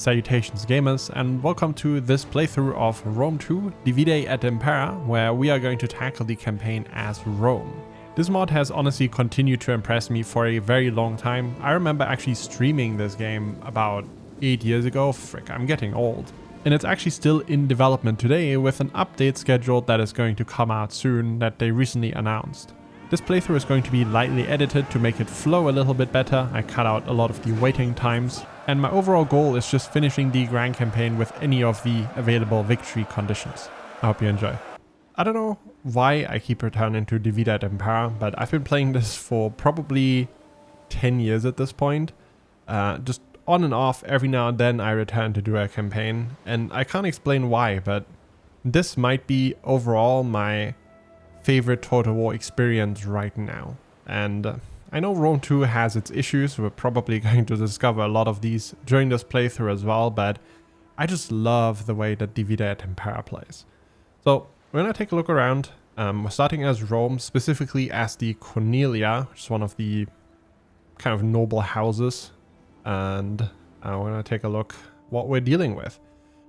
Salutations gamers, and welcome to this playthrough of Rome 2 Divide Et Impera, where we are going to tackle the campaign as Rome. This mod has honestly continued to impress me for a very long time. I remember actually streaming this game about 8 years ago. Frick, I'm getting old. And it's actually still in development today with an update scheduled that is going to come out soon that they recently announced. This playthrough is going to be lightly edited to make it flow a little bit better. I cut out a lot of the waiting times. And my overall goal is just finishing the grand campaign with any of the available victory conditions. I hope you enjoy. I don't know why I keep returning to Divide Et Impera, but I've been playing this for probably 10 years at this point. Just on and off, every now and then I return to do a campaign, and I can't explain why, but this might be overall my favorite Total War experience right now. And I know Rome 2 has its issues. We're probably going to discover a lot of these during this playthrough as well, but I just love the way that Divide Et Impera plays. So we're going to take a look around. We're starting as Rome, specifically as the Cornelia, which is one of the kind of noble houses. And we're going to take a look what we're dealing with.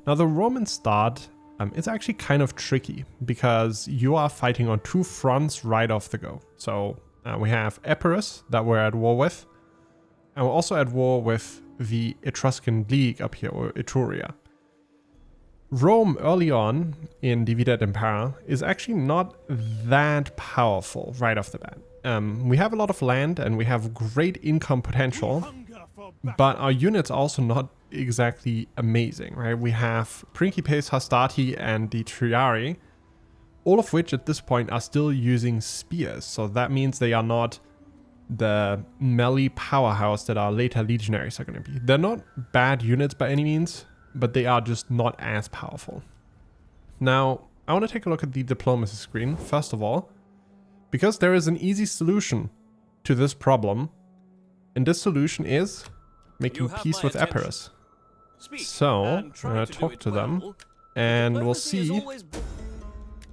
Now the Roman start, it's actually kind of tricky because you are fighting on two fronts right off the go. So we have Epirus that we're at war with, and we're also at war with the Etruscan League up here, or Etruria. Rome early on in Divide Et Impera is actually not that powerful right off the bat. We have a lot of land and we have great income potential, but our units are also not exactly amazing, right? We have Principes Hastati and the Triari, all of which at this point are still using spears. So that means they are not the melee powerhouse that our later legionaries are going to be. They're not bad units by any means, but they are just not as powerful. Now, I want to take a look at the diplomacy screen, first of all, because there is an easy solution to this problem. And this solution is making peace with Epirus. So, I'm going to talk to them, and we'll see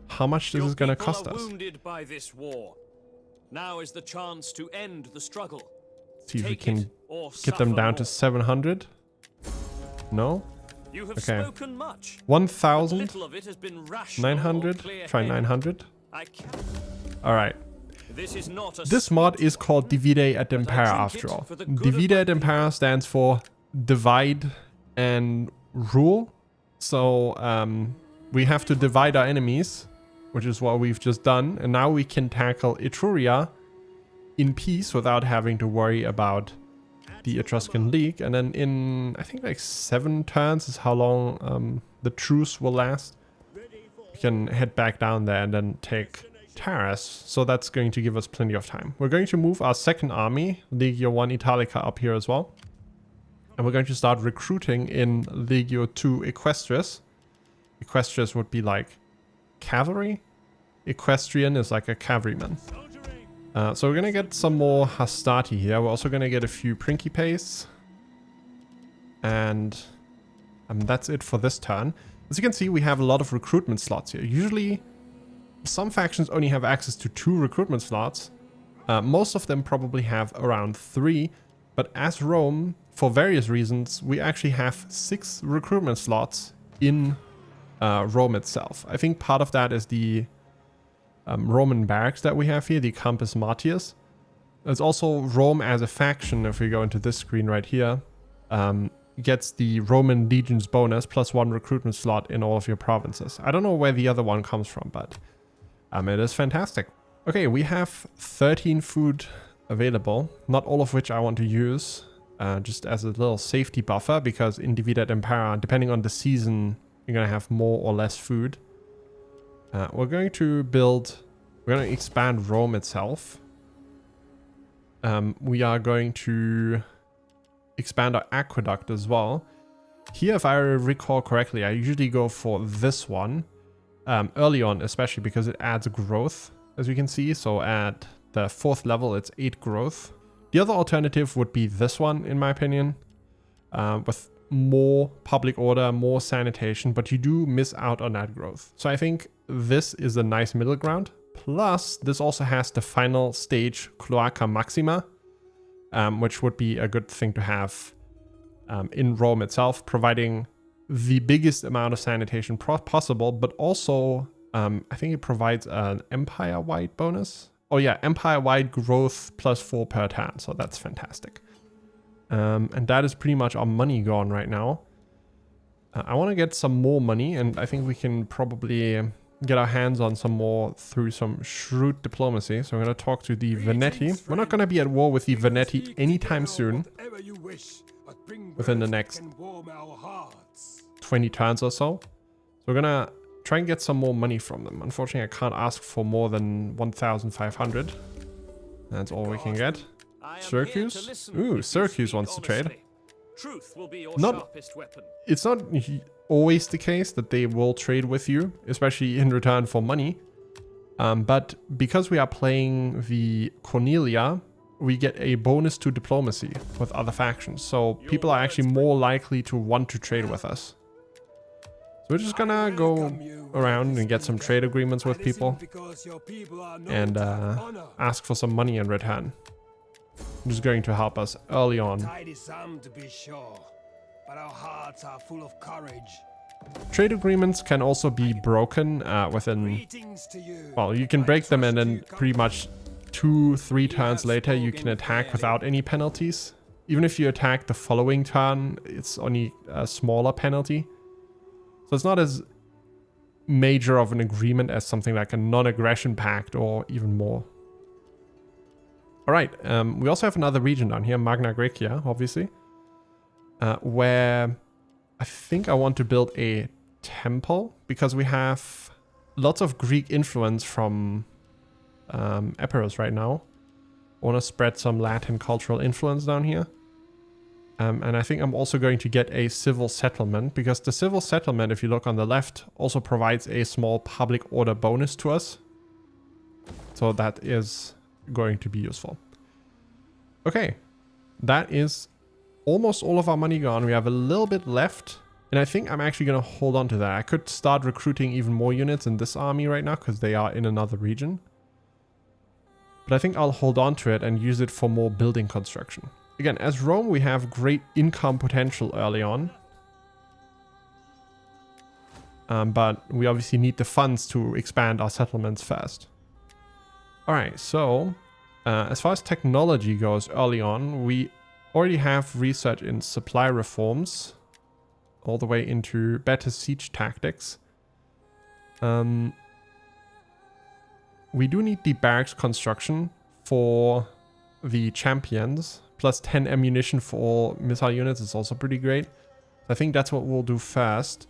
how much this is going to cost us. By this war. Now is the chance to end the struggle. See if we can get them down to 700. No? Okay. 1,000. 900. Try 900. Alright. This mod is called Divide Et Impera after all. Divide Et Impera stands for divide and rule. So we have to divide our enemies, which is what we've just done. And now we can tackle Etruria in peace without having to worry about the Etruscan League. And then in, I think, like 7 turns is how long the truce will last. We can head back down there and then take Taras. So that's going to give us plenty of time. We're going to move our second army, Legio 1 Italica, up here as well. And we're going to start recruiting in Legio 2 Equestris. Equestris would be like cavalry. Equestrian is like a cavalryman. So we're going to get some more Hastati here. We're also going to get a few Principes. And that's it for this turn. As you can see, we have a lot of recruitment slots here. Usually, some factions only have access to 2 recruitment slots. Most of them probably have around 3. But as Rome, for various reasons, we actually have 6 recruitment slots in Rome itself. I think part of that is the Roman barracks that we have here, the Campus Martius. There's also Rome as a faction, if we go into this screen right here, gets the Roman Legions bonus plus 1 recruitment slot in all of your provinces. I don't know where the other one comes from, but it is fantastic. Okay, we have 13 food available, not all of which I want to use, just as a little safety buffer, because in Divide Et Impera, depending on the season, you're going to have more or less food. We're going to expand Rome itself. We are going to expand our aqueduct as well. Here, if I recall correctly, I usually go for this one early on, especially because it adds growth, as you can see. So at the 4th level, it's 8 growth. The other alternative would be this one, in my opinion, with more public order, more sanitation, but you do miss out on that growth. So I think this is a nice middle ground. Plus, this also has the final stage Cloaca Maxima, which would be a good thing to have in Rome itself, providing the biggest amount of sanitation possible, but also I think it provides an empire-wide bonus. Oh yeah, empire-wide growth +4 per turn, so that's fantastic. And that is pretty much our money gone right now. I want to get some more money, and I think we can probably get our hands on some more through some shrewd diplomacy. So I'm going to talk to the Veneti. We're not going to be at war with the Veneti anytime soon, within the next 20 turns or so. So we're going to try and get some more money from them. Unfortunately, I can't ask for more than 1,500. That's all we can get. Syracuse? Ooh, Syracuse wants to trade. Truth will be your sharpest weapon. It's not always the case that they will trade with you, especially in return for money. But because we are playing the Cornelia, we get a bonus to diplomacy with other factions. So people are actually more likely to want to trade with us. So we're just gonna go around and get some trade agreements with people and ask for some money in return. Which is going to help us early on. Trade agreements can also be broken within... Well, you can break them and then pretty much 2-3 turns later you can attack without any penalties. Even if you attack the following turn, it's only a smaller penalty. So it's not as major of an agreement as something like a non-aggression pact or even more. Alright, we also have another region down here, Magna Graecia, obviously, where I think I want to build a temple, because we have lots of Greek influence from Epirus right now. I want to spread some Latin cultural influence down here. And I think I'm also going to get a civil settlement, because the civil settlement, if you look on the left, also provides a small public order bonus to us. So that is going to be useful. Okay, that is almost all of our money gone. We have a little bit left, and I think I'm actually going to hold on to that. I could start recruiting even more units in this army right now because they are in another region. But I think I'll hold on to it and use it for more building construction. Again, as Rome, we have great income potential early on. But we obviously need the funds to expand our settlements fast. Alright, so as far as technology goes early on, we already have research in supply reforms all the way into better siege tactics. We do need the barracks construction for the champions, plus 10 ammunition for all missile units is also pretty great. I think that's what we'll do first.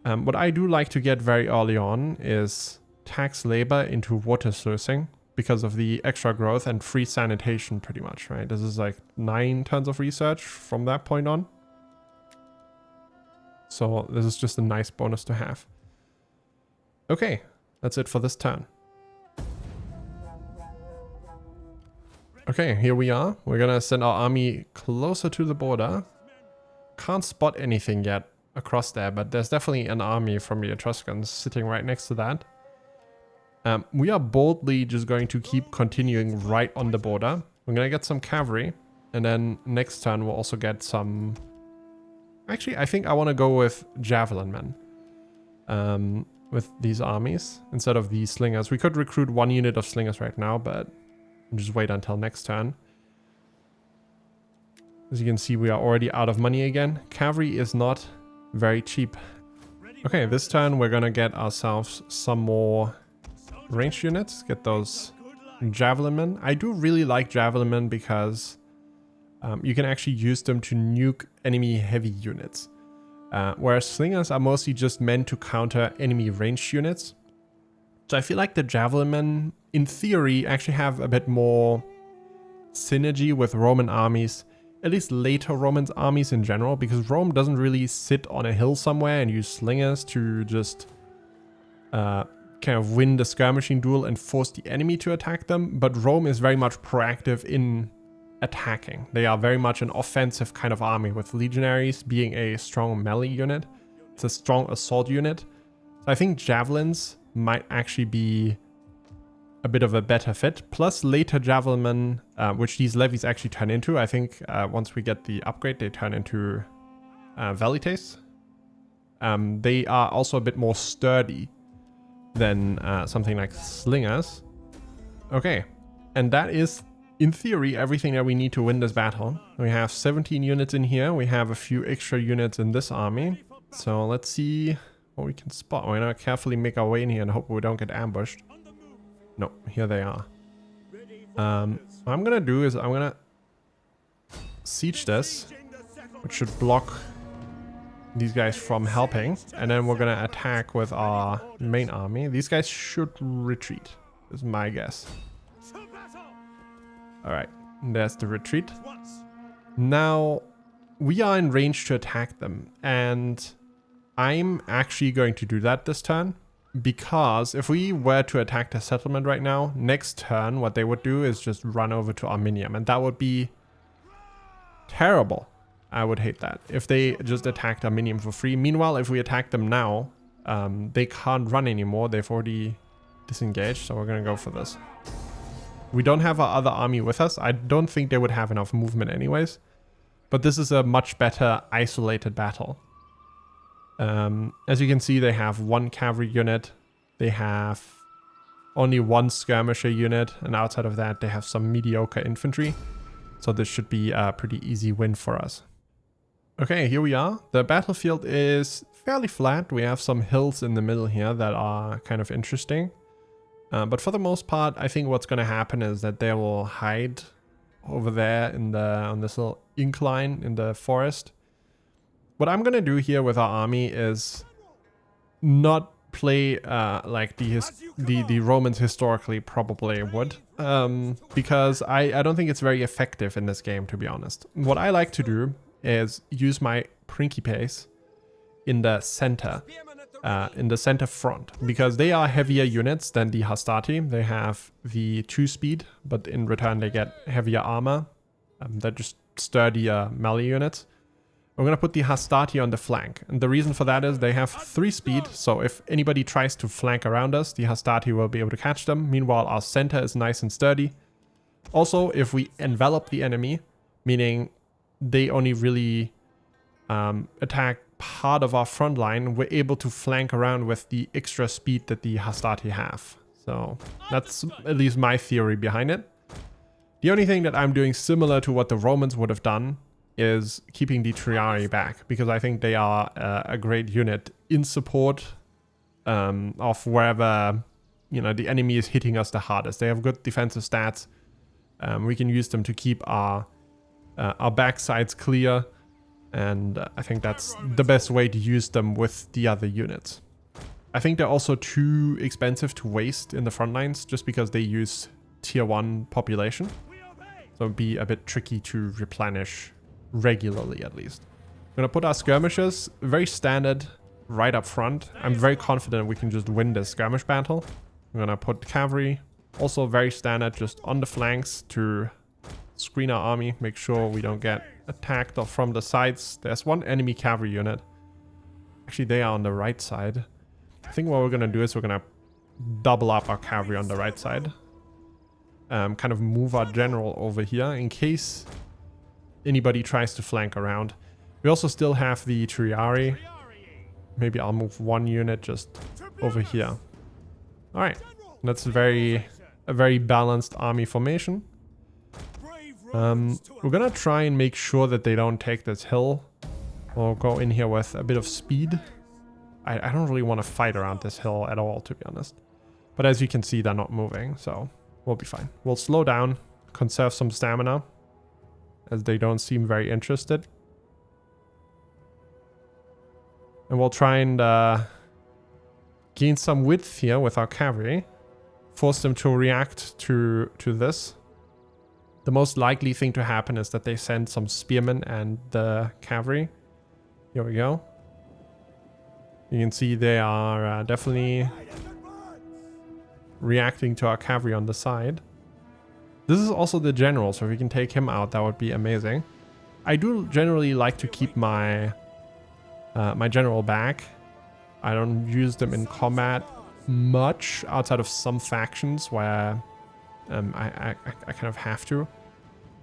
What I do like to get very early on is tax labor into water sluicing, because of the extra growth and free sanitation pretty much, right? This is like 9 tons of research from that point on. So this is just a nice bonus to have. Okay, that's it for this turn. Okay, here we are. We're gonna send our army closer to the border. Can't spot anything yet across there, but there's definitely an army from the Etruscans sitting right next to that. We are boldly just going to keep continuing right on the border. We're going to get some cavalry. And then next turn we'll also get some... Actually, I think I want to go with javelin men. With these armies instead of these slingers. We could recruit 1 unit of slingers right now, but we'll just wait until next turn. As you can see, we are already out of money again. Cavalry is not very cheap. Okay, this turn we're going to get ourselves some more... ranged units, get those javelin men. I do really like javelin men because you can actually use them to nuke enemy heavy units. Whereas slingers are mostly just meant to counter enemy ranged units. So I feel like the javelin men, in theory, actually have a bit more synergy with Roman armies, at least later Roman armies in general, because Rome doesn't really sit on a hill somewhere and use slingers to just kind of win the skirmishing duel and force the enemy to attack them, but Rome is very much proactive in attacking. They are very much an offensive kind of army, with legionaries being a strong melee unit. It's a strong assault unit. So I think javelins might actually be a bit of a better fit. Plus later javelin, which these levies actually turn into. I think once we get the upgrade, they turn into velites. They are also a bit more sturdy than something like slingers. Okay, and that is, in theory, everything that we need to win this battle. We have 17 units in here. We have a few extra units in this army. So let's see what we can spot. We're gonna carefully make our way in here and hope we don't get ambushed. No, here they are. What I'm gonna do is I'm gonna siege this, which should block these guys from helping. And then we're gonna attack with our main army. These guys should retreat, is my guess. Alright, there's the retreat. Now, we are in range to attack them. And I'm actually going to do that this turn. Because if we were to attack the settlement right now, next turn what they would do is just run over to Arminium. And that would be terrible. I would hate that. If they just attacked Arminium for free. Meanwhile, if we attack them now, they can't run anymore. They've already disengaged. So we're going to go for this. We don't have our other army with us. I don't think they would have enough movement anyways. But this is a much better isolated battle. As you can see, they have one cavalry unit. They have only one skirmisher unit. And outside of that, they have some mediocre infantry. So this should be a pretty easy win for us. Okay, here we are. The battlefield is fairly flat. We have some hills in the middle here that are kind of interesting. But for the most part, I think what's going to happen is that they will hide over there in on this little incline in the forest. What I'm going to do here with our army is not play like the Romans historically probably would. Because I don't think it's very effective in this game, to be honest. What I like to do is use my Principes in the center front, because they are heavier units than the Hastati. They have the 2 speed, but in return they get heavier armor. They're just sturdier melee units. We're going to put the Hastati on the flank. And the reason for that is they have 3 speed. So if anybody tries to flank around us, the Hastati will be able to catch them. Meanwhile, our center is nice and sturdy. Also, if we envelop the enemy, meaning they only really attack part of our front line, we're able to flank around with the extra speed that the Hastati have. So that's at least my theory behind it. The only thing that I'm doing similar to what the Romans would have done is keeping the Triarii back, because I think they are a great unit in support of wherever, you know, the enemy is hitting us the hardest. They have good defensive stats. We can use them to keep our backsides clear, and I think that's the best way to use them with the other units. I think they're also too expensive to waste in the front lines, just because they use tier 1 population. So it'd be a bit tricky to replenish regularly, at least. We're gonna put our skirmishers very standard right up front. I'm very confident we can just win this skirmish battle. We're gonna put cavalry also very standard just on the flanks to screen our army, make sure we don't get attacked or from the sides. There's one enemy cavalry unit. Actually, they are on the right side. I think what we're gonna do is we're gonna double up our cavalry on the right side. Kind of move our general over here in case anybody tries to flank around. We also still have the Triarii. Maybe I'll move one unit just over here. Alright, that's a very balanced army formation. We're gonna try and make sure that they don't take this hill. We'll go in here with a bit of speed. I don't really want to fight around this hill at all, to be honest. But as you can see, they're not moving, so we'll be fine. We'll slow down, conserve some stamina, as they don't seem very interested. And we'll try and gain some width here with our cavalry. Force them to react to this. The most likely thing to happen is that they send some spearmen and the cavalry. Here we go. You can see they are definitely reacting to our cavalry on the side. This is also the general, so if we can take him out, that would be amazing. I do generally like to keep my my general back. I don't use them in combat much outside of some factions where I kind of have to.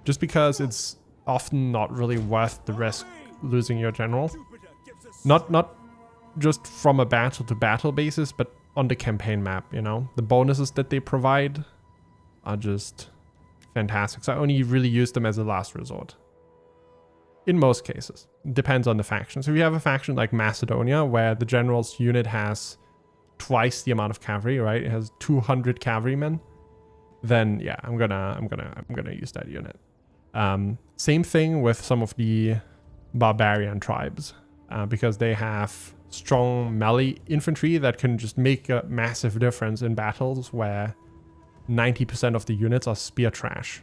Just because it's often not really worth the risk losing your general. Not just from a battle to battle basis, but on the campaign map, you know. The bonuses that they provide are just fantastic. So I only really use them as a last resort. In most cases. Depends on the faction. So if you have a faction like Macedonia, where the general's unit has twice the amount of cavalry, right? It has 200 cavalrymen. Then yeah, I'm gonna use that unit. Same thing with some of the barbarian tribes, because they have strong melee infantry that can just make a massive difference in battles where 90% of the units are spear trash.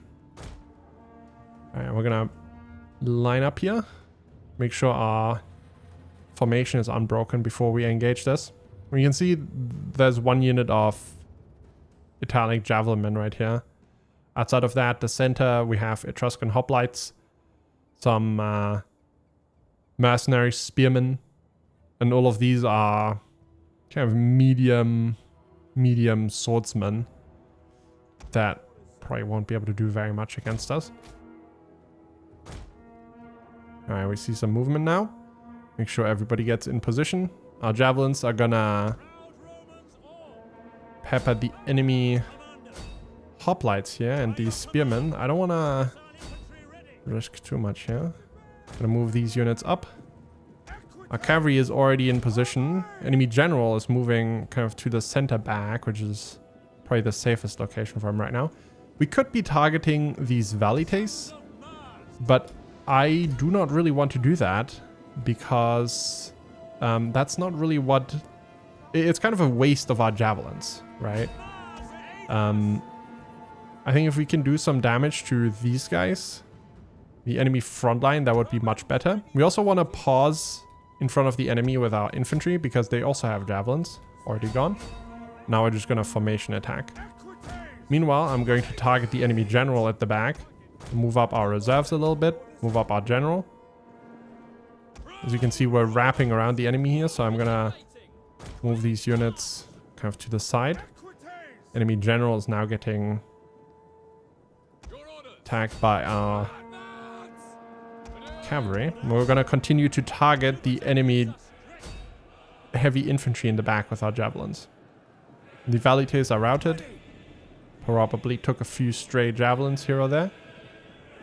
Alright, we're gonna line up here. Make sure our formation is unbroken before we engage this. You can see there's one unit of Italic javelinmen right here. Outside of that, the center, we have Etruscan hoplites, some mercenary spearmen, and all of these are kind of medium swordsmen that probably won't be able to do very much against us. Alright, we see some movement now. Make sure everybody gets in position. Our javelins are gonna pepper the enemy hoplites here and these spearmen. I don't wanna risk too much here. Gonna move these units up. Our cavalry is already in position. Enemy general is moving kind of to the center back, which is probably the safest location for him right now. We could be targeting these velites, but I do not really want to do that because that's not really what... It's kind of a waste of our javelins, right? I think if we can do some damage to these guys, the enemy front line, that would be much better. We also want to pause in front of the enemy with our infantry because they also have javelins. Already gone. Now we're just going to formation attack. Meanwhile, I'm going to target the enemy general at the back. Move up our reserves a little bit. Move up our general. As you can see, we're wrapping around the enemy here, so I'm going to move these units kind of to the side. Enemy general is now getting attacked by our cavalry. We're going to continue to target the enemy heavy infantry in the back with our javelins. The velites are routed. Probably took a few stray javelins here or there.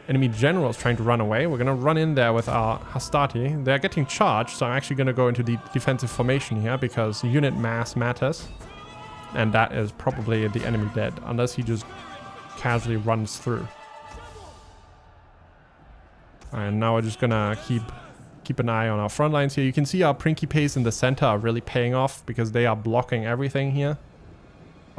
Enemy general is trying to run away. We're going to run in there with our hastati. They're getting charged, so I'm actually going to go into the defensive formation here because unit mass matters. And that is probably the enemy dead, unless he just casually runs through. And now we're just going to keep an eye on our front lines here. You can see our Principes in the center are really paying off because they are blocking everything here.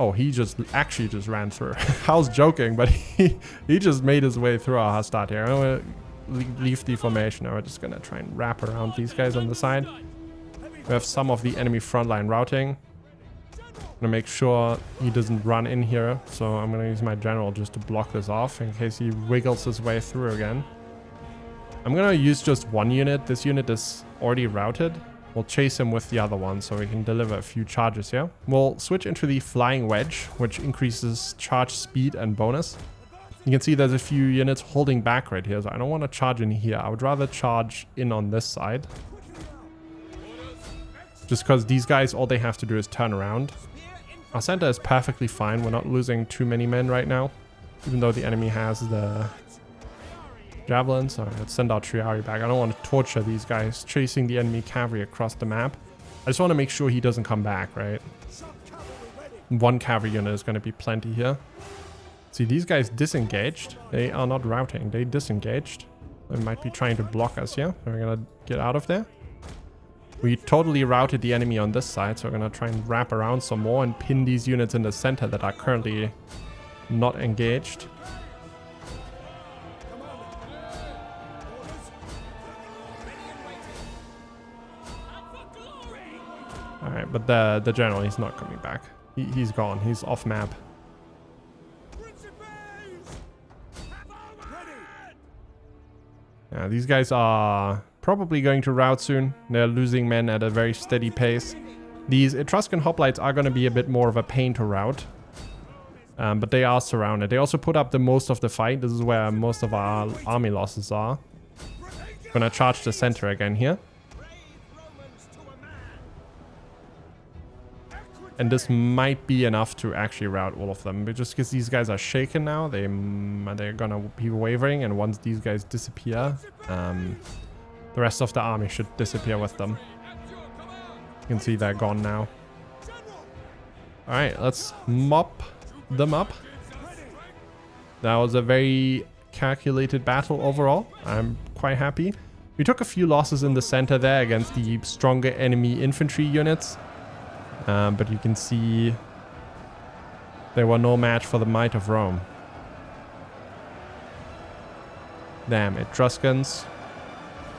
Oh, he actually just ran through. I was joking, but he just made his way through our hastati here. I'm going to leave the formation. Now we're just going to try and wrap around these guys on the side. We have some of the enemy front line routing. I'm going to make sure he doesn't run in here. So I'm going to use my general just to block this off in case he wiggles his way through again. I'm going to use just one unit. This unit is already routed. We'll chase him with the other one so we can deliver a few charges here. We'll switch into the Flying Wedge, which increases charge speed and bonus. You can see there's a few units holding back right here, so I don't want to charge in here. I would rather charge in on this side. Just because these guys, all they have to do is turn around. Our center is perfectly fine. We're not losing too many men right now, even though the enemy has the javelins. Alright, let's send our Triari back. I don't want to torture these guys chasing the enemy cavalry across the map. I just want to make sure he doesn't come back, right? One cavalry unit is going to be plenty here. See, these guys disengaged. They are not routing. They disengaged. They might be trying to block us here. We're going to get out of there. We totally routed the enemy on this side, so we're going to try and wrap around some more and pin these units in the center that are currently not engaged. Alright, but the general, he's not coming back. He's gone. He's off map. Yeah, these guys are probably going to rout soon. They're losing men at a very steady pace. These Etruscan hoplites are going to be a bit more of a pain to rout. But they are surrounded. They also put up the most of the fight. This is where most of our army losses are. Gonna charge the center again here. And this might be enough to actually rout all of them. But just because these guys are shaken now, they're gonna be wavering. And once these guys disappear, the rest of the army should disappear with them. You can see they're gone now. Alright, let's mop them up. That was a very calculated battle overall. I'm quite happy. We took a few losses in the center there against the stronger enemy infantry units. But you can see they were no match for the might of Rome. Damn, Etruscans.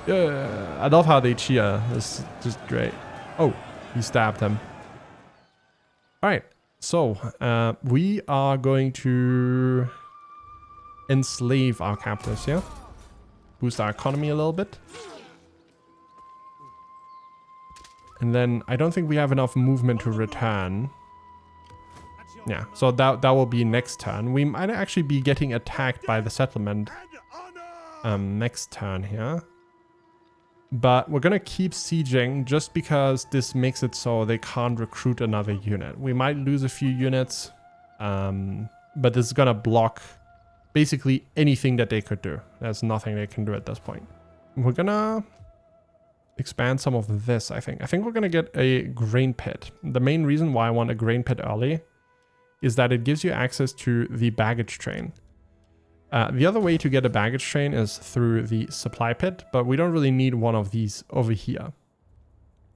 Yeah, I love how they cheer. It's just great. Oh, he stabbed him. Alright, so we are going to enslave our captives here. Boost our economy a little bit. And then I don't think we have enough movement to return. Yeah, so that will be next turn. We might actually be getting attacked by the settlement next turn here. But we're gonna keep sieging just because this makes it so they can't recruit another unit. We might lose a few units, but this is gonna block basically anything that they could do. There's nothing they can do at this point. We're gonna expand some of this, I think. I think we're gonna get a grain pit. The main reason why I want a grain pit early is that it gives you access to the baggage train. The other way to get a baggage train is through the supply pit, but we don't really need one of these over here.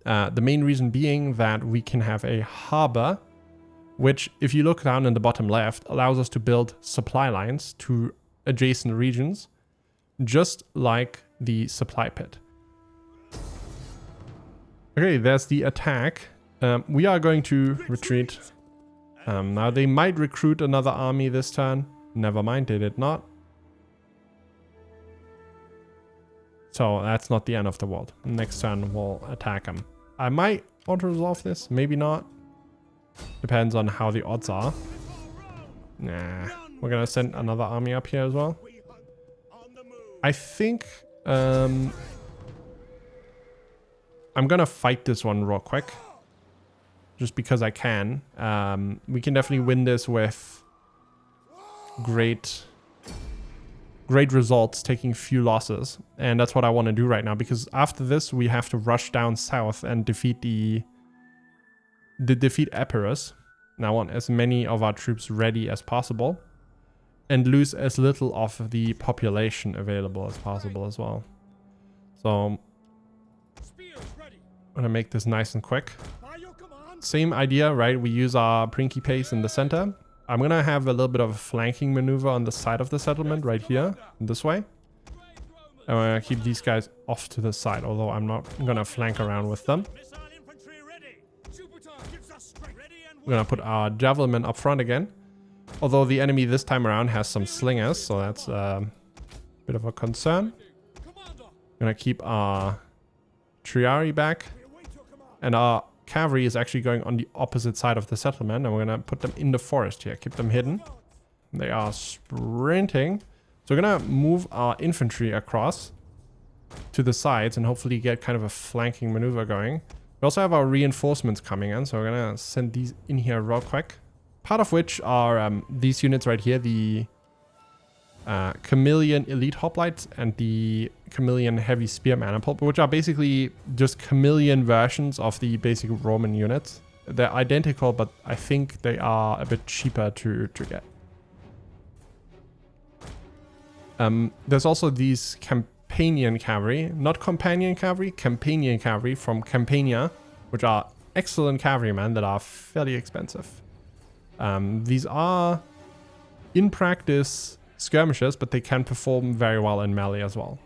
The main reason being that we can have a harbor, which, if you look down in the bottom left, allows us to build supply lines to adjacent regions, just like the supply pit. Okay, there's the attack. We are going to retreat. Now, they might recruit another army this turn. Never mind, they did not. So that's not the end of the world. Next turn we'll attack them. I might auto-resolve this, maybe not. Depends on how the odds are. Nah, we're gonna send another army up here as well. I think I'm gonna fight this one real quick. Just because I can. We can definitely win this with great results, taking few losses, and that's what I want to do right now, because after this we have to rush down south and defeat defeat Epirus. And I want as many of our troops ready as possible and lose as little of the population available as possible as well. So I'm gonna make this nice and quick. Same idea, right? We use our Prinky Pace in the center. I'm gonna have a little bit of a flanking maneuver on the side of the settlement right here, this way. And we're gonna keep these guys off to the side, although I'm not gonna flank around with them. We're gonna put our javelin up front again. Although the enemy this time around has some slingers, so that's a bit of a concern. We're gonna keep our triarii back. And our cavalry is actually going on the opposite side of the settlement, and we're gonna put them in the forest here, keep them hidden. They are sprinting, so we're gonna move our infantry across to the sides and hopefully get kind of a flanking maneuver going. We also have our reinforcements coming in, so we're gonna send these in here real quick. Part of which are these units right here, the Chameleon Elite Hoplites and the Chameleon Heavy Spearman, which are basically just Chameleon versions of the basic Roman units. They're identical, but I think they are a bit cheaper to get. There's also these Campanian cavalry, not companion cavalry, Campanian cavalry from Campania, which are excellent cavalrymen that are fairly expensive. These are, in practice, skirmishers, but they can perform very well in melee as well.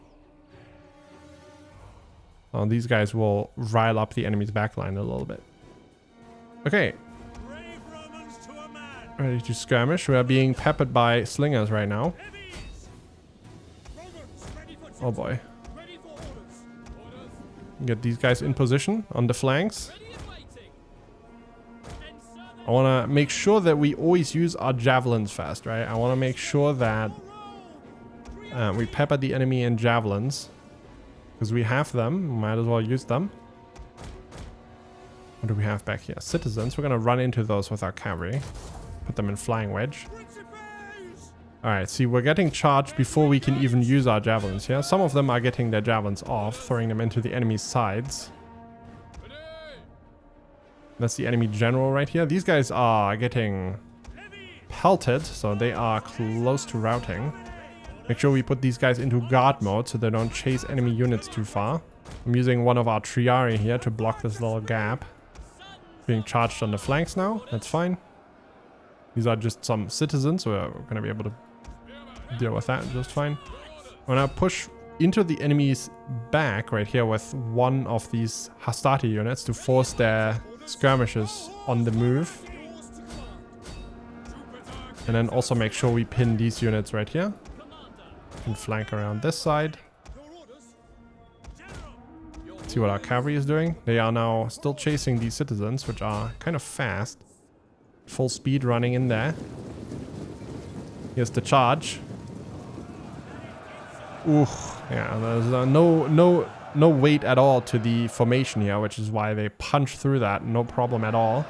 So these guys will rile up the enemy's backline a little bit. Okay. Ready to skirmish. We are being peppered by slingers right now. Oh boy. Get these guys in position on the flanks. I want to make sure that we always use our javelins first, right? I want to make sure that we pepper the enemy in javelins. Because we have them. Might as well use them. What do we have back here? Citizens. We're going to run into those with our cavalry. Put them in flying wedge. Alright, see, we're getting charged before we can even use our javelins here. Some of them are getting their javelins off, throwing them into the enemy's sides. That's the enemy general right here. These guys are getting pelted, so they are close to routing. Make sure we put these guys into guard mode so they don't chase enemy units too far. I'm using one of our Triari here to block this little gap. Being charged on the flanks now. That's fine. These are just some citizens, so we're going to be able to deal with that just fine. I'm going to push into the enemy's back right here with one of these Restauratio units to force their skirmishes on the move. And then also make sure we pin these units right here. And flank around this side. See what our cavalry is doing. They are now still chasing these citizens, which are kind of fast. Full speed running in there. Here's the charge. Ooh, yeah, there's no weight at all to the formation here, which is why they punch through that. No problem at all.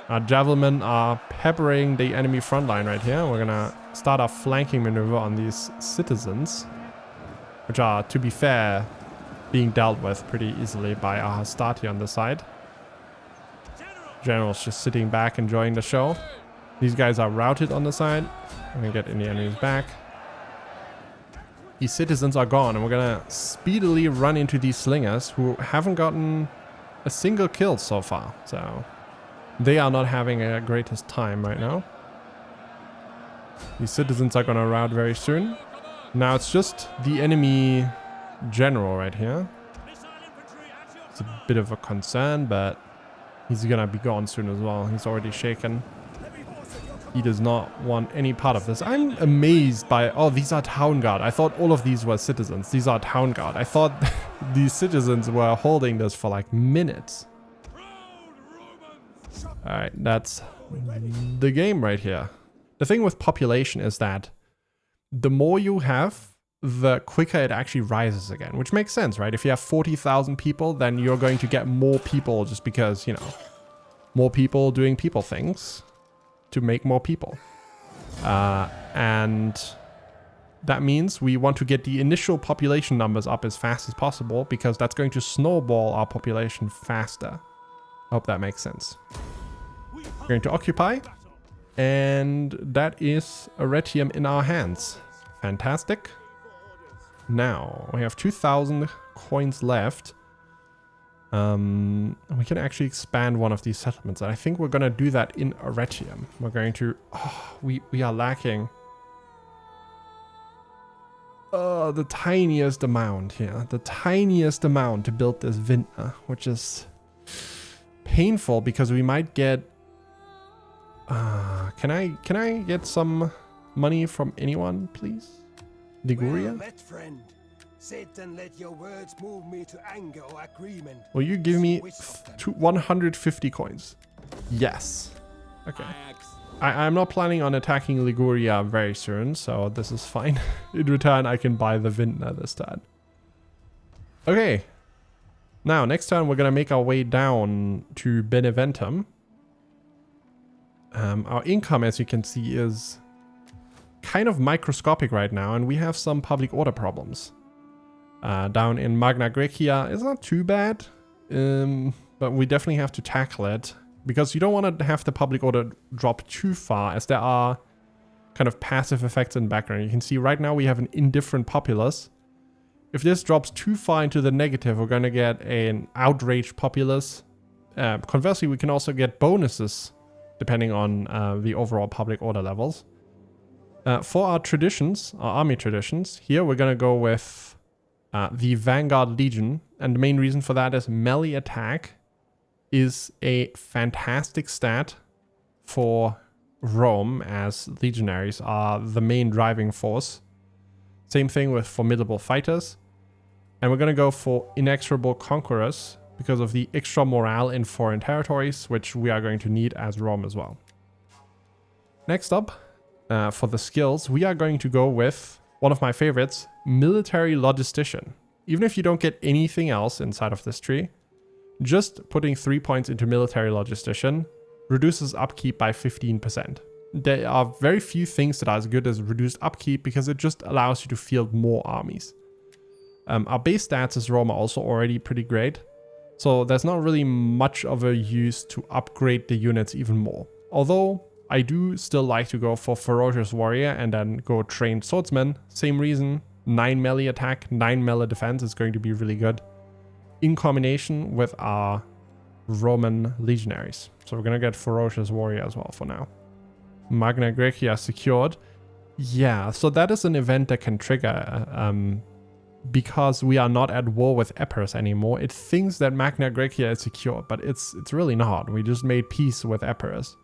Our javelin are peppering the enemy front line right here. We're gonna start our flanking maneuver on these citizens, which are, to be fair, being dealt with pretty easily by our Restauratio on the side. General's just sitting back enjoying the show. These guys are routed on the side. I'm gonna get in the enemy's back. These citizens are gone, and we're gonna speedily run into these slingers who haven't gotten a single kill so far. So they are not having a greatest time right now. These citizens are gonna rout very soon. Now it's just the enemy general right here. It's a bit of a concern, but he's gonna be gone soon as well. He's already shaken. He does not want any part of this. I'm amazed by... Oh, these are town guard. I thought all of these were citizens. These are town guard. I thought these citizens were holding this for like minutes. Alright, that's the game right here. The thing with population is that the more you have, the quicker it actually rises again, which makes sense, right? If you have 40,000 people, then you're going to get more people just because, you know, more people doing people things to make more people. And that means we want to get the initial population numbers up as fast as possible because that's going to snowball our population faster. Hope that makes sense. We're going to occupy, and that is Arretium in our hands. Fantastic. Now we have 2,000 coins left. We can actually expand one of these settlements. And I think we're going to do that in Arretium. We're going to... Oh, we are lacking... the tiniest amount here. The tiniest amount to build this vintner, which is painful because we might get... Can I get some money from anyone, please? Liguria? Well met, friend. Sit and let your words move me to anger or agreement. Will you give me 150 coins? Yes. Okay. I'm not planning on attacking Liguria very soon, so this is fine. In return, I can buy the vintner this turn. Okay. Now, next turn, we're going to make our way down to Beneventum. Our income, as you can see, is kind of microscopic right now, and we have some public order problems. Down in Magna Graecia, it's not too bad, but we definitely have to tackle it, because you don't want to have the public order drop too far, as there are kind of passive effects in the background. You can see right now we have an indifferent populace. If this drops too far into the negative, we're going to get an outraged populace. Conversely, we can also get bonuses depending on the overall public order levels. For our traditions, our army traditions, here we're going to go with the Vanguard Legion. And the main reason for that is melee attack is a fantastic stat for Rome, as legionaries are the main driving force. Same thing with formidable fighters. And we're going to go for inexorable conquerors, because of the extra morale in foreign territories, which we are going to need as Rome as well. Next up, for the skills, we are going to go with one of my favorites, Military Logistician. Even if you don't get anything else inside of this tree, just putting 3 points into Military Logistician reduces upkeep by 15%. There are very few things that are as good as reduced upkeep because it just allows you to field more armies. Our base stats as Rome are also already pretty great, so there's not really much of a use to upgrade the units even more. Although I do still like to go for Ferocious Warrior and then go Trained Swordsman. Same reason, 9 melee attack, 9 melee defense is going to be really good in combination with our Roman legionaries. So we're gonna get Ferocious Warrior as well for now. Magna Graecia secured. Yeah, so that is an event that can trigger because we are not at war with Epirus anymore. It thinks that Magna Graecia is secure, but it's really not. We just made peace with Epirus.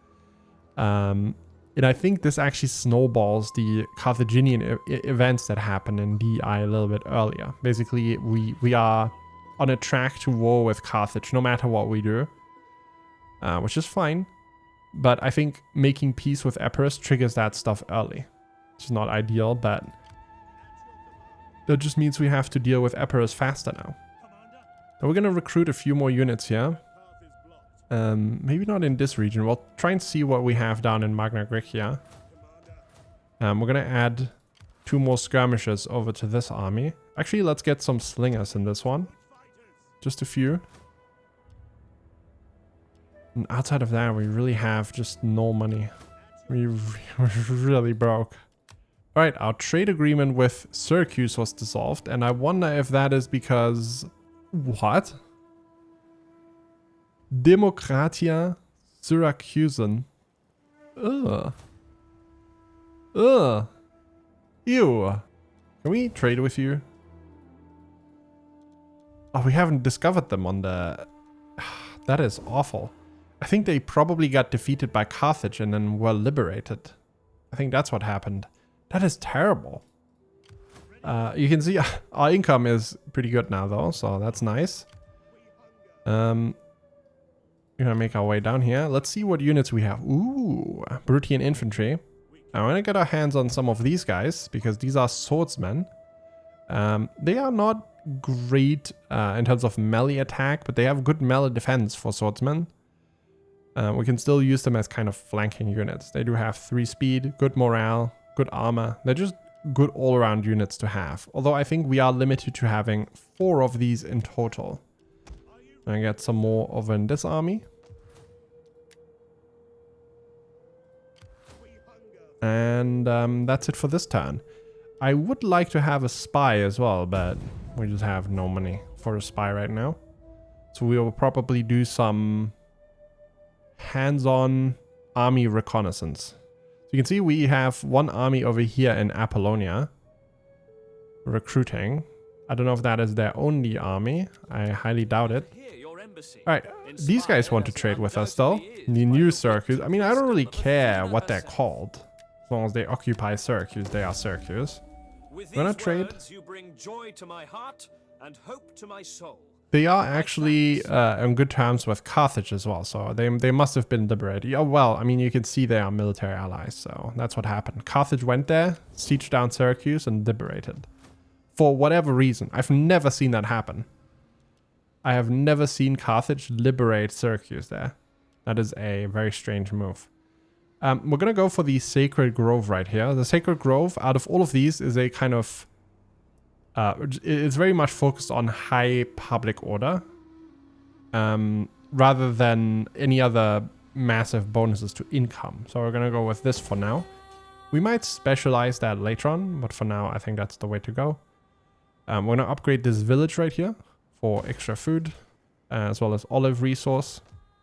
And I think this actually snowballs the Carthaginian events that happened in DI a little bit earlier. Basically, we are on a track to war with Carthage no matter what we do, which is fine. But I think making peace with Epirus triggers that stuff early. It's not ideal, but that just means we have to deal with Epirus faster now. So we're going to recruit a few more units here. Maybe not in this region. We'll try and see what we have down in Magna Graecia. We're going to add 2 more skirmishers over to this army. Actually, let's get some slingers in this one. Just a few. And outside of that, we really have just no money. We're really broke. Alright, our trade agreement with Syracuse was dissolved, and I wonder if that is because... What? Democratia Syracusan. Ugh. Ugh. Ew. Can we trade with you? Oh, we haven't discovered them on the... That is awful. I think they probably got defeated by Carthage and then were liberated. I think that's what happened. That is terrible. You can see our income is pretty good now though, so that's nice. We're gonna make our way down here. Let's see what units we have. Ooh, Brutian infantry. I want to get our hands on some of these guys because these are swordsmen. They are not great in terms of melee attack, but they have good melee defense for swordsmen. We can still use them as kind of flanking units. They do have 3 speed, good morale, good armor. They're just good all-around units to have. Although I think we are limited to having 4 of these in total. I get some more over in this army. And that's it for this turn. I would like to have a spy as well, but we just have no money for a spy right now. So we will probably do some hands-on army reconnaissance. So you can see we have 1 army over here in Apollonia recruiting. I don't know if that is their only army. I highly doubt it. Alright, these guys want to trade with us though. The new Syracuse. I mean, I don't really care what they're called. As long as they occupy Syracuse, they are Syracuse. We're gonna trade. You bring joy to my heart and hope to my soul. They are actually on good terms with Carthage as well, so they must have been liberated. Yeah, well, I mean, you can see they are military allies, so that's what happened. Carthage went there, sieged down Syracuse, and liberated. For whatever reason. I've never seen that happen. I have never seen Carthage liberate Syracuse there. That is a very strange move. We're going to go for the Sacred Grove right here. The Sacred Grove, out of all of these, is a kind of... it's very much focused on high public order. Rather than any other massive bonuses to income. So we're going to go with this for now. We might specialize that later on, but for now I think that's the way to go. We're going to upgrade this village right here for extra food, as well as olive resource.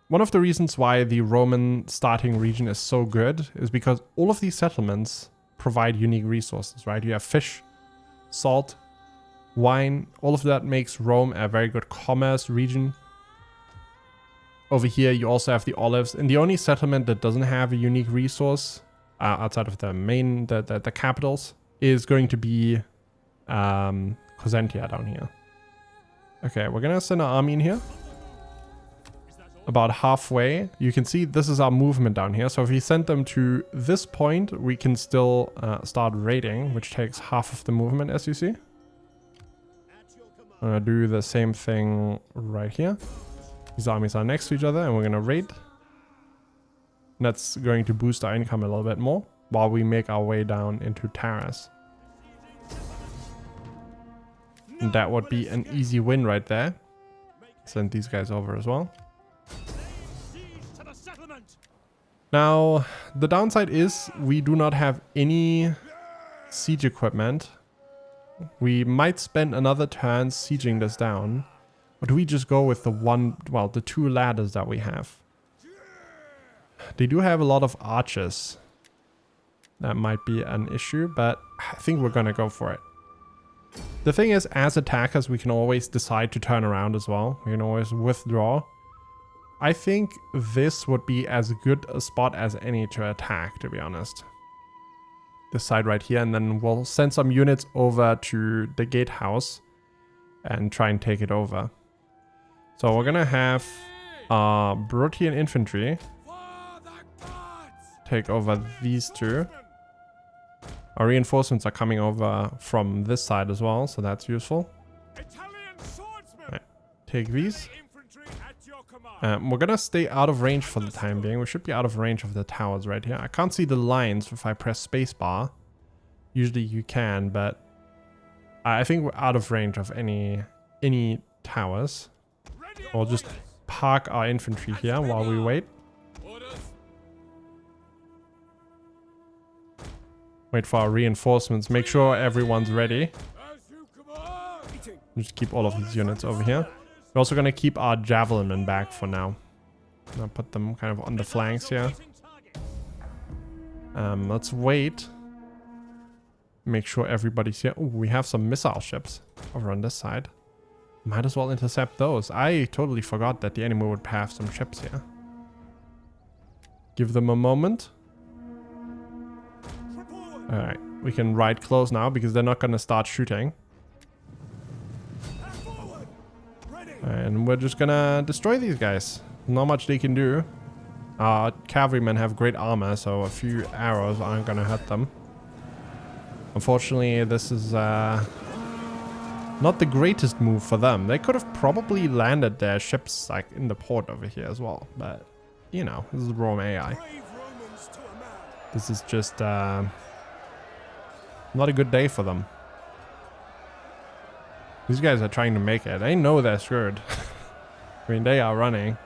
One of the reasons why the Roman starting region is so good is because all of these settlements provide unique resources, right? You have fish, salt, wine, all of that makes Rome a very good commerce region. Over here you also have the olives, and the only settlement that doesn't have a unique resource outside of the main, the capitals, is going to be Cosentia down here. Okay, we're gonna send an army in here. about halfway. You can see this is our movement down here. So if we send them to this point, we can still start raiding, which takes half of the movement, as you see. I'm gonna do the same thing right here. These armies are next to each other and we're gonna raid. That's going to boost our income a little bit more while we make our way down into Taras. And that would be an easy win right there. Send these guys over as well. Now, the downside is we do not have any siege equipment. We might spend another turn sieging this down. Or do we just go with the two ladders that we have? They do have a lot of archers. That might be an issue, but I think we're gonna go for it. The thing is, as attackers, we can always decide to turn around as well. We can always withdraw. I think this would be as good a spot as any to attack, to be honest. This side right here, and then we'll send some units over to the gatehouse and try and take it over. So we're gonna have Brutian infantry take over these two. Our reinforcements are coming over from this side as well, so that's useful. Right, take these. We're gonna stay out of range for the time being. We should be out of range of the towers right here. I can't see the lines if I press spacebar. Usually you can, but I think we're out of range of any towers. We'll just park our infantry here while we wait. Wait for our reinforcements. Make sure everyone's ready. Just keep all of these units over here. We're also going to keep our javelinmen back for now. I'll put them kind of on the flanks here. Let's wait. Make sure everybody's here. Oh, we have some missile ships over on this side. Might as well intercept those. I totally forgot that the enemy would have some ships here. Give them a moment. Alright, we can ride close now because they're not going to start shooting. And we're just gonna destroy these guys. Not much they can do. Our cavalrymen have great armor, so a few arrows aren't gonna hurt them. Unfortunately, this is not the greatest move for them. They could have probably landed their ships like in the port over here as well. But, you know, this is Rome AI. This is just not a good day for them. These guys are trying to make it. They know they're screwed. I mean, they are running.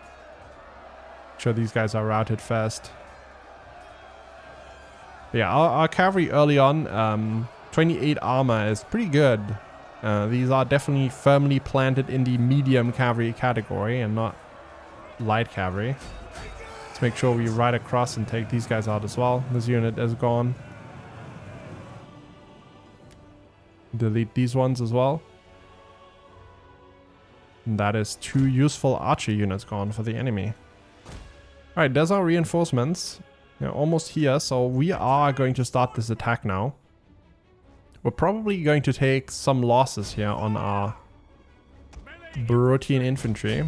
Sure, these guys are routed first. But yeah, our cavalry early on, 28 armor is pretty good. These are definitely firmly planted in the medium cavalry category and not light cavalry. Let's make sure we ride across and take these guys out as well. This unit is gone. Delete these ones as well. And that is 2 useful archer units gone for the enemy. Alright, there's our reinforcements. They're almost here, so we are going to start this attack now. We're probably going to take some losses here on our Brutian infantry.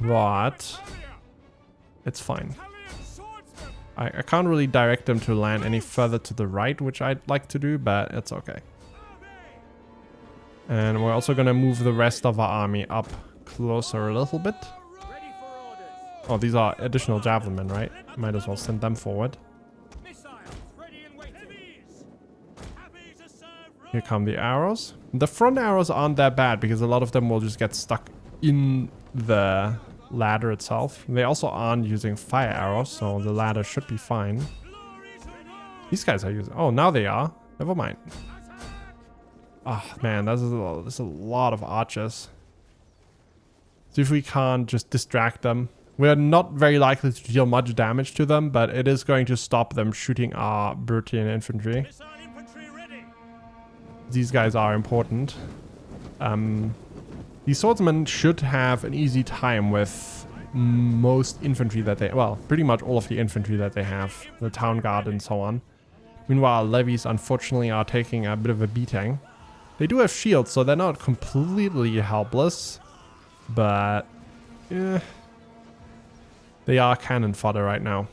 But it's fine. I can't really direct them to land any further to the right, which I'd like to do, but it's okay. And we're also going to move the rest of our army up closer a little bit. Oh, these are additional javelinmen, right? Might as well send them forward. Here come the arrows. The front arrows aren't that bad because a lot of them will just get stuck in the ladder itself. They also aren't using fire arrows, so the ladder should be fine. These guys are using... Oh, now they are. Never mind. Oh, man, there's a lot of archers. See if we can't just distract them. We're not very likely to deal much damage to them, but it is going to stop them shooting our Brutian infantry. These guys are important. These swordsmen should have an easy time with most infantry that they... Well, pretty much all of the infantry that they have. The town guard and so on. Meanwhile, levies, unfortunately, are taking a bit of a beating. They do have shields, so they're not completely helpless. But, They are cannon fodder right now.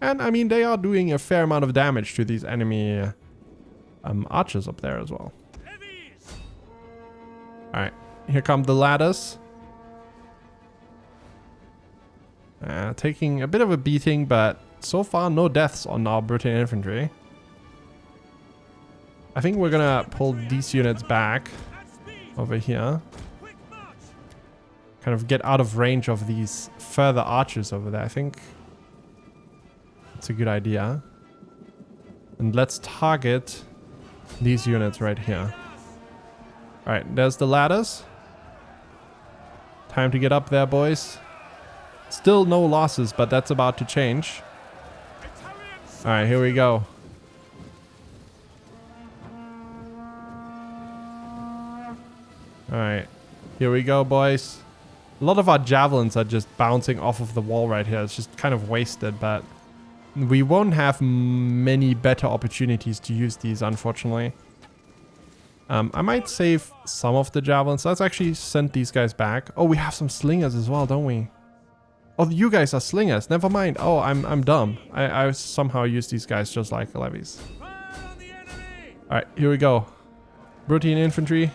And I mean, they are doing a fair amount of damage to these enemy archers up there as well. Alright, here come the ladders. Taking a bit of a beating, but so far no deaths on our British infantry. I think we're gonna pull these units back over here. Kind of get out of range of these further archers over there. I think it's a good idea. And let's target these units right here. Alright, there's the ladders. Time to get up there, boys. Still no losses, but that's about to change. Alright, here we go. Alright, here we go, boys. A lot of our javelins are just bouncing off of the wall right here. It's just kind of wasted, but we won't have many better opportunities to use these, unfortunately. I might save some of the javelins. Let's actually send these guys back. Oh, we have some slingers as well, don't we? Oh, you guys are slingers. Never mind. Oh, I'm dumb. I somehow use these guys just like levies. Alright, here we go. Brutian infantry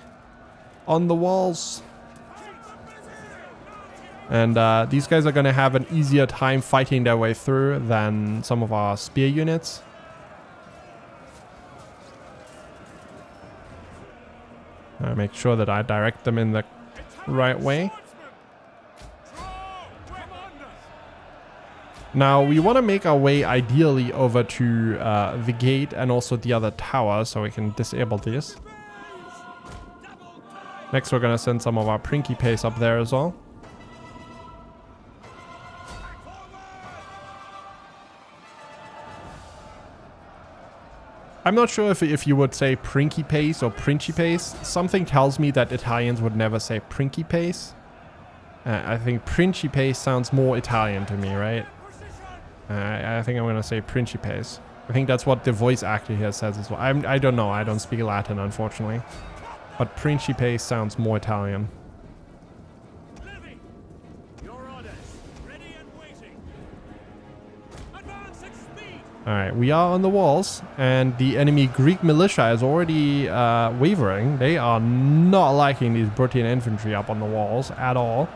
on the walls. And these guys are going to have an easier time fighting their way through than some of our spear units. Make sure that I direct them in the right way. Now, we want to make our way ideally over to the gate and also the other tower so we can disable these. Next, we're going to send some of our Prinky Pace up there as well. I'm not sure if you would say Prinky Pace or Princi Pace. Something tells me that Italians would never say Prinky Pace. I think Princi Pace sounds more Italian to me, right? I think I'm going to say Princi Pace. I think that's what the voice actor here says as well. I don't know. I don't speak Latin, unfortunately. But Princi Pace sounds more Italian. Alright, we are on the walls, and the enemy Greek militia is already wavering. They are not liking these Brutian infantry up on the walls at all.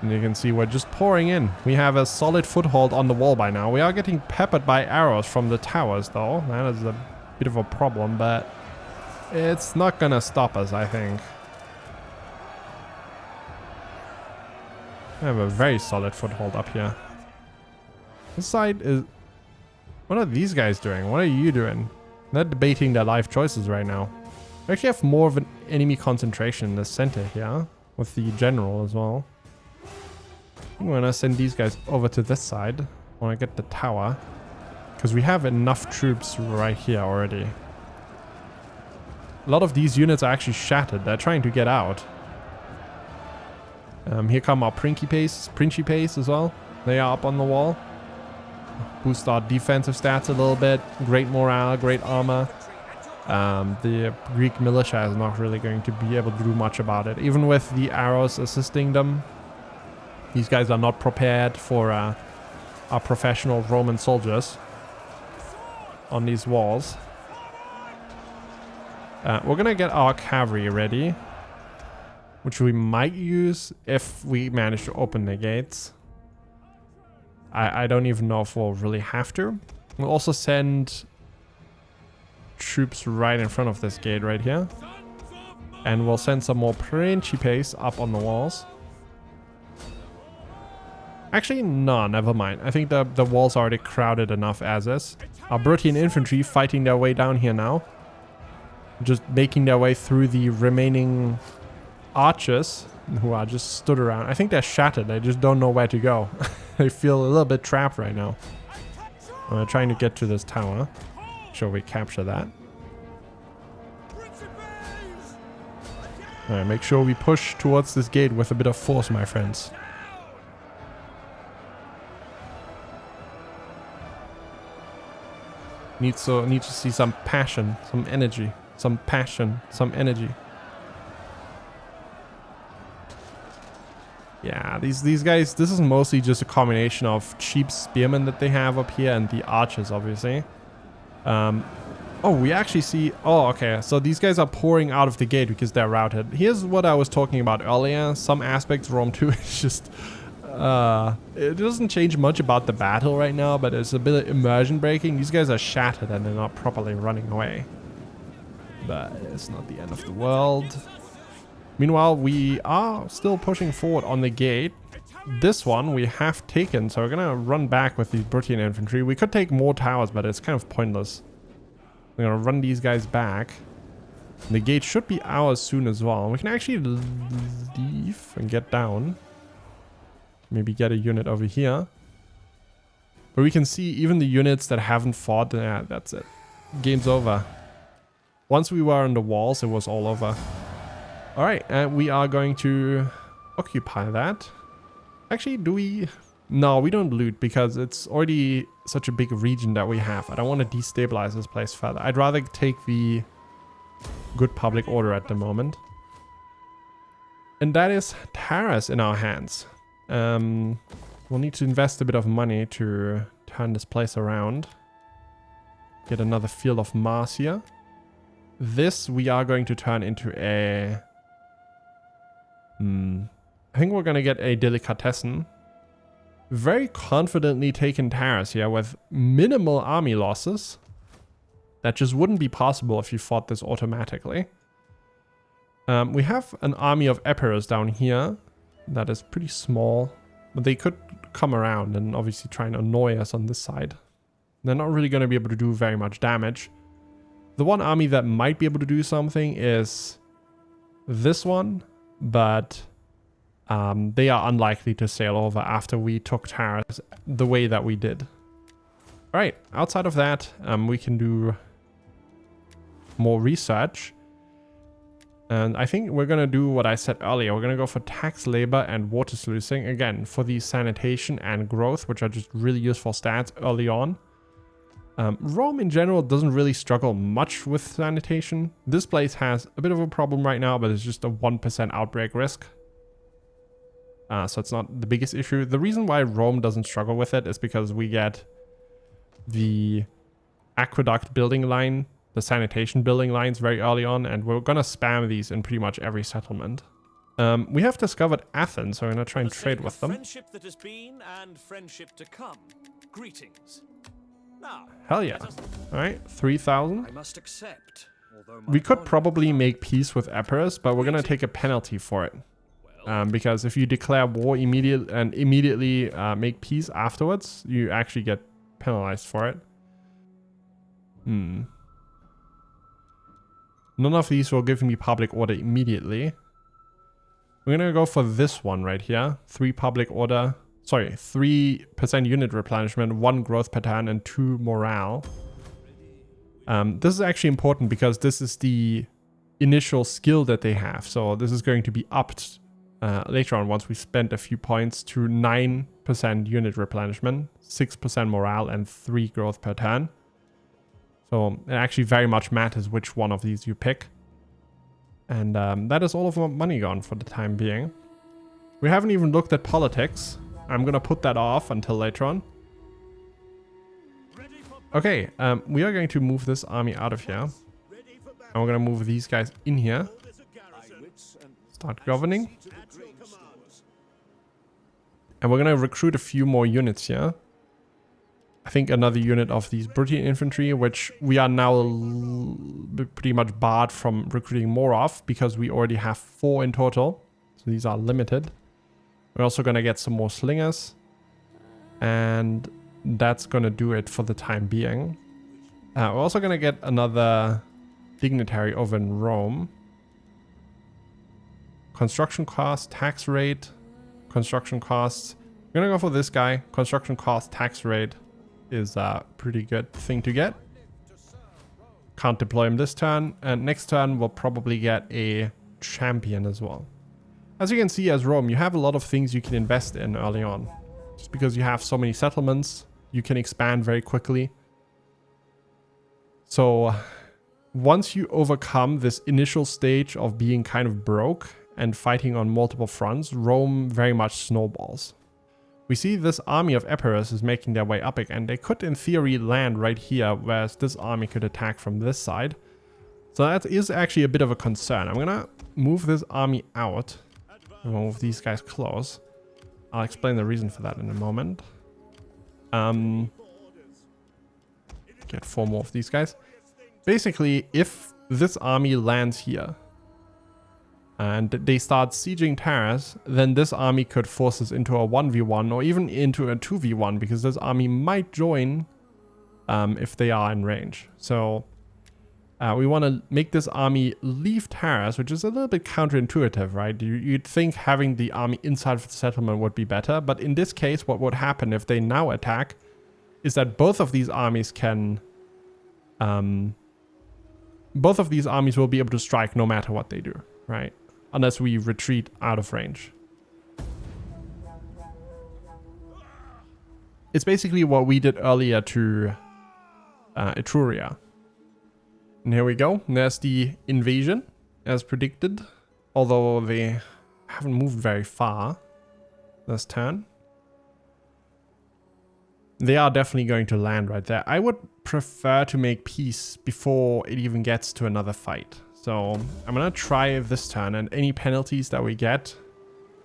And you can see we're just pouring in. We have a solid foothold on the wall by now. We are getting peppered by arrows from the towers, though. That is a bit of a problem, but it's not gonna stop us, I think. We have a very solid foothold up here. This side is... What are these guys doing? What are you doing? They're debating their life choices right now. We actually have more of an enemy concentration in the center here. With the general as well. I'm gonna send these guys over to this side. I want to get the tower. Because we have enough troops right here already. A lot of these units are actually shattered. They're trying to get out. Here come our Princi Pace as well. They are up on the wall. Boost our defensive stats a little bit. Great morale, great armor. The Greek militia is not really going to be able to do much about it. Even with the arrows assisting them. These guys are not prepared for our professional Roman soldiers on these walls. We're going to get our cavalry ready. Which we might use if we manage to open the gates. I don't even know if we'll really have to. We'll also send troops right in front of this gate right here. And we'll send some more Princi Pace up on the walls. Actually, no, never mind. I think the walls are already crowded enough as is. Our Brutian infantry fighting their way down here now. Just making their way through the remaining archers who are just stood around. I think they're shattered. They just don't know where to go. They feel a little bit trapped right now. We're trying to get to this tower. Sure, we capture that. Alright, make sure we push towards this gate with a bit of force, my friends. Need to see some passion, some energy, some passion, some energy. Yeah, these guys, this is mostly just a combination of cheap spearmen that they have up here and the archers, obviously. Oh, we actually see... Oh, okay. So these guys are pouring out of the gate because they're routed. Here's what I was talking about earlier. Some aspects Rome 2 is just... it doesn't change much about the battle right now, but it's a bit of immersion breaking. These guys are shattered and they're not properly running away. But it's not the end of the world. Meanwhile, we are still pushing forward on the gate. This one we have taken, so we're gonna run back with the Brutian infantry. We could take more towers, but it's kind of pointless. We're gonna run these guys back. And the gate should be ours soon as well. We can actually leave and get down. Maybe get a unit over here. But we can see even the units that haven't fought, yeah, that's it. Game's over. Once we were on the walls, it was all over. Alright, and we are going to occupy that. Actually, do we... No, we don't loot because it's already such a big region that we have. I don't want to destabilize this place further. I'd rather take the good public order at the moment. And that is Taras in our hands. We'll need to invest a bit of money to turn this place around. Get another field of Mars here. This we are going to turn into a... I think we're going to get a delicatessen. Very confidently taken Taras here with minimal army losses. That just wouldn't be possible if you fought this automatically. We have an army of emperors down here. That is pretty small. But they could come around and obviously try and annoy us on this side. They're not really going to be able to do very much damage. The one army that might be able to do something is this one. But they are unlikely to sail over after we took Taras the way that we did. Alright, outside of that, we can do more research. And I think we're going to do what I said earlier. We're going to go for tax, labor, and water sluicing. Again, for the sanitation and growth, which are just really useful stats early on. Rome in general doesn't really struggle much with sanitation. This place has a bit of a problem right now, but it's just a 1% outbreak risk. So it's not the biggest issue. The reason why Rome doesn't struggle with it is because we get the aqueduct building line, the sanitation building lines very early on, and we're going to spam these in pretty much every settlement. We have discovered Athens, so we're going to try and trade with them. Friendship that has been and friendship to come. Greetings. Now, hell yeah. Alright, 3,000. I must accept. We could probably make peace with Epirus, but we're going to take a penalty for it. Because if you declare war immediately make peace afterwards, you actually get penalized for it. None of these will give me public order immediately. We're going to go for this one right here. 3 public order. Sorry, 3% unit replenishment, 1 growth per turn, and 2 morale. This is actually important because this is the initial skill that they have. So this is going to be upped later on once we spend a few points to 9% unit replenishment, 6% morale, and 3 growth per turn. So it actually very much matters which one of these you pick. And that is all of my money gone for the time being. We haven't even looked at politics. I'm going to put that off until later on. Okay, we are going to move this army out of here. And we're going to move these guys in here. Start governing. And we're going to recruit a few more units here. I think another unit of these Brutian infantry, which we are now pretty much barred from recruiting more of because we already have 4 in total. So these are limited. We're also going to get some more slingers. And that's going to do it for the time being. We're also going to get another dignitary over in Rome. Construction cost, tax rate, construction costs. We're going to go for this guy. Construction cost, tax rate is a pretty good thing to get. Can't deploy him this turn. And next turn we'll probably get a champion as well. As you can see, as Rome, you have a lot of things you can invest in early on. Just because you have so many settlements, you can expand very quickly. So once you overcome this initial stage of being kind of broke and fighting on multiple fronts, Rome very much snowballs. We see this army of Epirus is making their way up again. They could in theory land right here, whereas this army could attack from this side. So that is actually a bit of a concern. I'm gonna move this army out and move these guys close. I'll explain the reason for that in a moment. Get 4 more of these guys. Basically, if this army lands here and they start sieging Taras, then this army could force us into a 1v1 or even into a 2v1, because this army might join if they are in range. So we want to make this army leave Taras, which is a little bit counterintuitive, right? You'd think having the army inside of the settlement would be better, but in this case, what would happen if they now attack is that both of these armies can... both of these armies will be able to strike no matter what they do, right? Unless we retreat out of range. It's basically what we did earlier to Etruria. And here we go. There's the invasion, as predicted. Although they haven't moved very far this turn. They are definitely going to land right there. I would prefer to make peace before it even gets to another fight. So I'm going to try this turn, and any penalties that we get,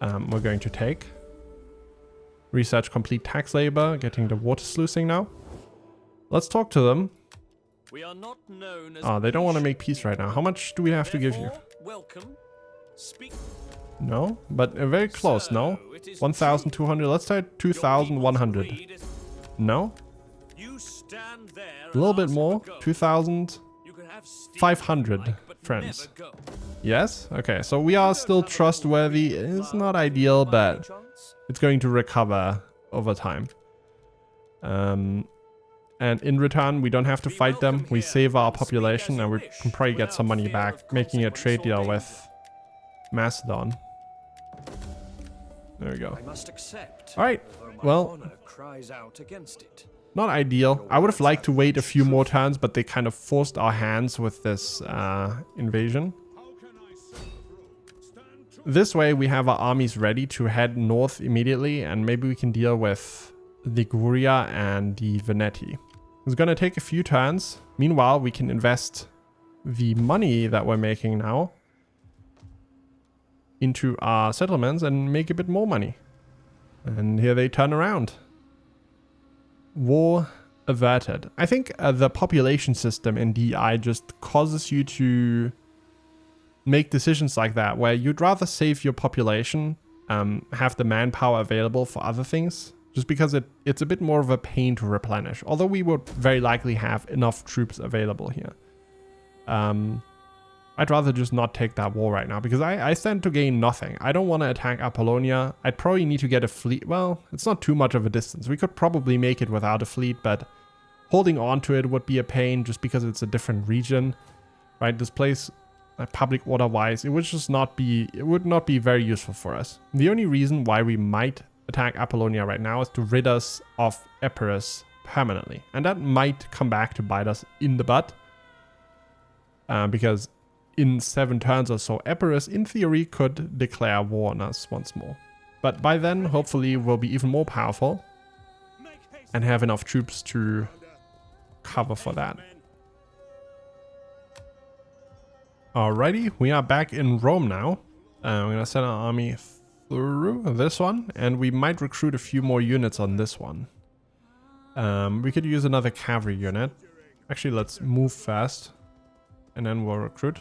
we're going to take. Research complete tax labor, getting the water sluicing now. Let's talk to them. We are not known as they don't want to make peace right now. How much do we have to give you? Welcome. Speak. No, but very close, no? 1,200, let's say 2,100. No? You stand there A little bit more, 2,500 friends. Yes? Okay, so we are still trustworthy. It's not ideal, but it's going to recover over time. And in return, we don't have to fight them. We save our population and we can probably get some money back, making a trade deal with Macedon. There we go. Alright, well, not ideal. I would have liked to wait a few more turns, but they kind of forced our hands with this invasion. This way we have our armies ready to head north immediately, and maybe we can deal with Liguria and the Veneti. It's going to take a few turns. Meanwhile, we can invest the money that we're making now into our settlements and make a bit more money. And here they turn around. War averted. I think the population system in DI just causes you to make decisions like that, where you'd rather save your population, have the manpower available for other things, just because it's a bit more of a pain to replenish. Although we would very likely have enough troops available here. I'd rather just not take that war right now, because I stand to gain nothing. I don't want to attack Apollonia. I'd probably need to get a fleet. Well, it's not too much of a distance. We could probably make it without a fleet, but holding on to it would be a pain just because it's a different region, right? This place, public order-wise, it would not be very useful for us. The only reason why we might attack Apollonia right now is to rid us of Epirus permanently. And that might come back to bite us in the butt. Because in 7 turns or so, Epirus, in theory, could declare war on us once more. But by then, hopefully, we'll be even more powerful and have enough troops to cover for that. Alrighty, we are back in Rome now. We're going to send our army through this one, and we might recruit a few more units on this one. We could use another cavalry unit. Actually, let's move fast, and then we'll recruit.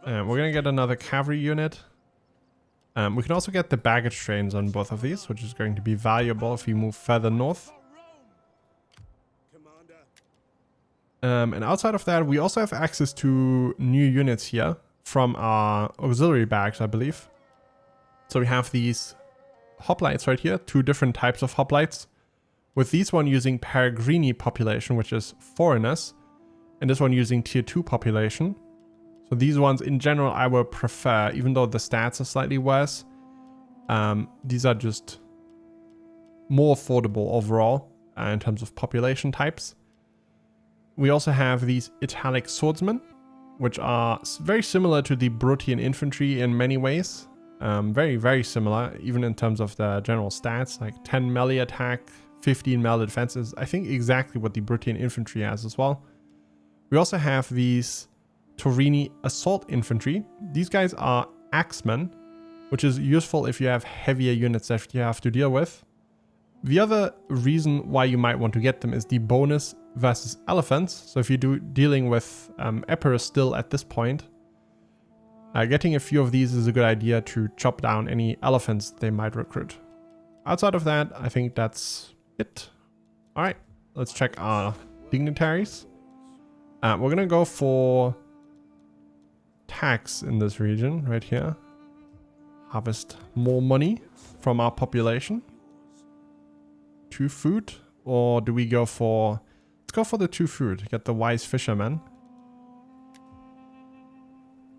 We're going to get another cavalry unit. We can also get the baggage trains on both of these, which is going to be valuable if we move further north. And outside of that, we also have access to new units here from our auxiliary barracks, I believe. So we have these hoplites right here, 2 different types of hoplites. With these one using Peregrini population, which is foreigners, and this one using tier 2 population. So these ones in general I would prefer, even though the stats are slightly worse. These are just more affordable overall in terms of population types. We also have these Italic swordsmen, which are very similar to the Bruttian infantry in many ways. Very, very similar, even in terms of the general stats, like 10 melee attack, 15 melee defenses. I think exactly what the Bruttian infantry has as well. We also have these Torini assault infantry. These guys are axemen, which is useful if you have heavier units that you have to deal with. The other reason why you might want to get them is the bonus versus elephants. So if you're dealing with Emperor still at this point, getting a few of these is a good idea to chop down any elephants they might recruit. Outside of that, I think that's it. All right, let's check our dignitaries. We're gonna go for tax in this region right here. Harvest more money from our population. 2 food, or do we go for... Let's go for the 2 food, get the wise fisherman.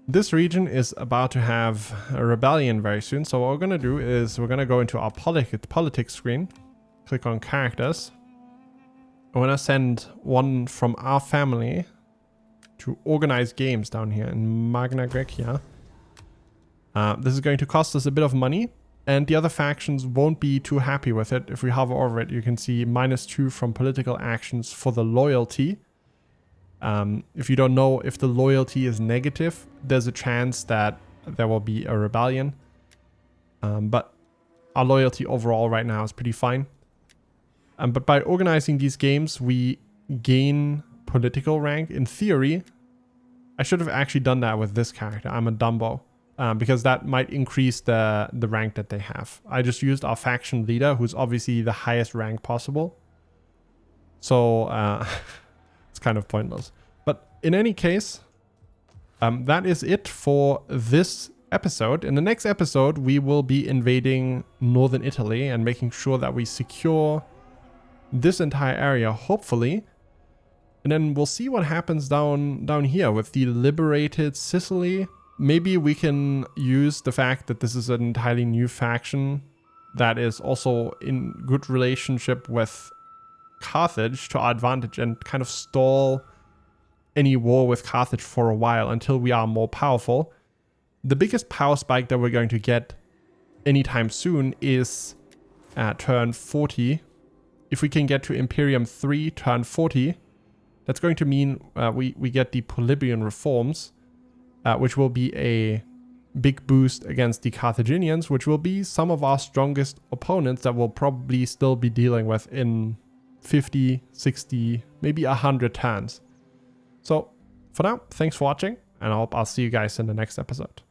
This region is about to have a rebellion very soon, so what we're going to do is we're going to go into our politics screen, click on characters. I'm going to send one from our family to organize games down here in Magna Graecia. This is going to cost us a bit of money, and the other factions won't be too happy with it. If we hover over it, you can see -2 from political actions for the loyalty. If you don't know, if the loyalty is negative, there's a chance that there will be a rebellion. But our loyalty overall right now is pretty fine. But by organizing these games, we gain political rank. In theory, I should have actually done that with this character. I'm a Dumbo. Because that might increase the rank that they have. I just used our faction leader, who's obviously the highest rank possible. So it's kind of pointless. But in any case, that is it for this episode. In the next episode, we will be invading northern Italy and making sure that we secure this entire area, hopefully. And then we'll see what happens down here with the liberated Sicily. Maybe we can use the fact that this is an entirely new faction that is also in good relationship with Carthage to our advantage and kind of stall any war with Carthage for a while until we are more powerful. The biggest power spike that we're going to get anytime soon is at turn 40. If we can get to Imperium 3 turn 40, that's going to mean we get the Polybian reforms. Which will be a big boost against the Carthaginians, which will be some of our strongest opponents that we'll probably still be dealing with in 50, 60, maybe 100 turns. So for now, thanks for watching, and I hope I'll see you guys in the next episode.